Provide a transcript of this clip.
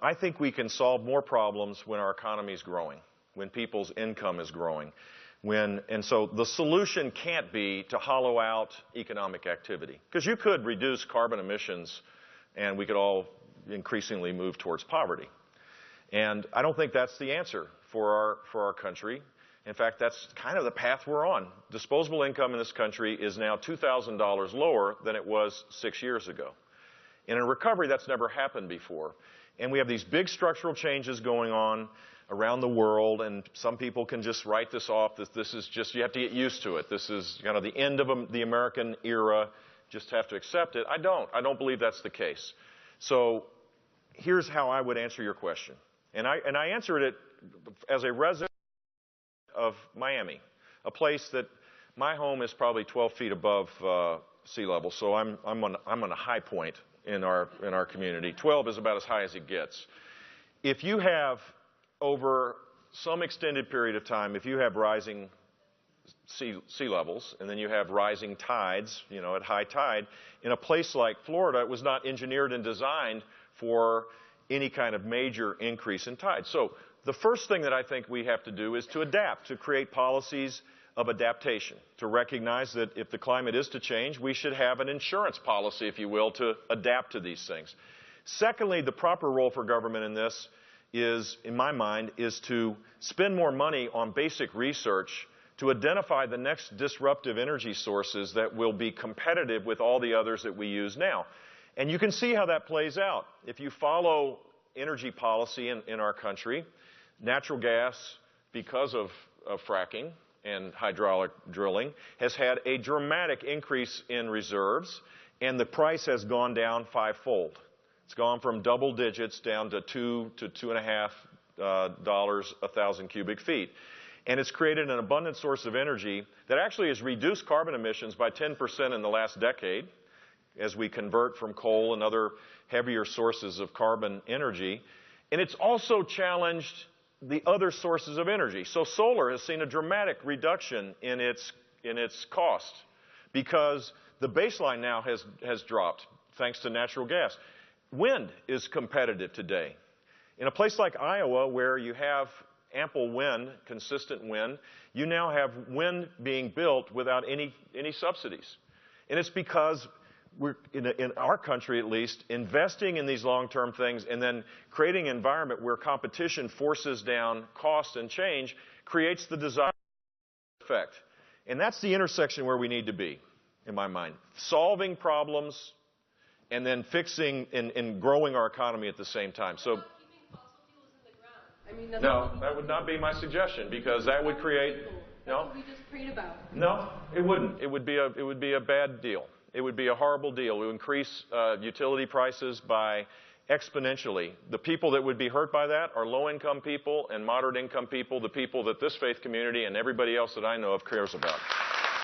I think we can solve more problems when our economy is growing, when people's income is growing. And so the solution can't be to hollow out economic activity. Because you could reduce carbon emissions and we could all increasingly move towards poverty. And I don't think that's the answer for our country. In fact, that's kind of the path we're on. Disposable income in this country is now $2,000 lower than it was 6 years ago. In a recovery, that's never happened before. And we have these big structural changes going on around the world, and some people can just write this off, that this is just, you have to get used to it. This is kind of the end of the American era, just have to accept it. I don't believe that's the case. So here's how I would answer your question. And I answered it as a resident of Miami, a place that my home is probably 12 feet above sea level, so I'm on a high point in our community. 12 is about as high as it gets. If you have, over some extended period of time, if you have rising sea levels, and then you have rising tides, you know, at high tide, in a place like Florida, it was not engineered and designed for any kind of major increase in tide. So the first thing that I think we have to do is to adapt, to create policies of adaptation, to recognize that if the climate is to change, we should have an insurance policy, if you will, to adapt to these things. Secondly, the proper role for government in this is, in my mind, is to spend more money on basic research to identify the next disruptive energy sources that will be competitive with all the others that we use now. And you can see how that plays out. If you follow energy policy in our country, natural gas, because of fracking and hydraulic drilling, has had a dramatic increase in reserves, and the price has gone down fivefold. It's gone from double digits down to $2 to $2.50 a thousand cubic feet. And it's created an abundant source of energy that actually has reduced carbon emissions by 10% in the last decade as we convert from coal and other heavier sources of carbon energy. And it's also challenged the other sources of energy. So solar has seen a dramatic reduction in its cost because the baseline now has dropped thanks to natural gas. Wind is competitive today. In a place like Iowa, where you have ample wind, consistent wind, you now have wind being built without any subsidies. And it's because we're, in our country at least, investing in these long-term things and then creating an environment where competition forces down cost and change creates the desired effect. And that's the intersection where we need to be, in my mind. Solving problems and then fixing and growing our economy at the same time. So, no, that would not be my suggestion, because that would create, no, we just prayed about. No, it wouldn't. It would be a bad deal. It would be a horrible deal. It would increase utility prices by exponentially. The people that would be hurt by that are low-income people and moderate-income people, the people that this faith community and everybody else that I know of cares about.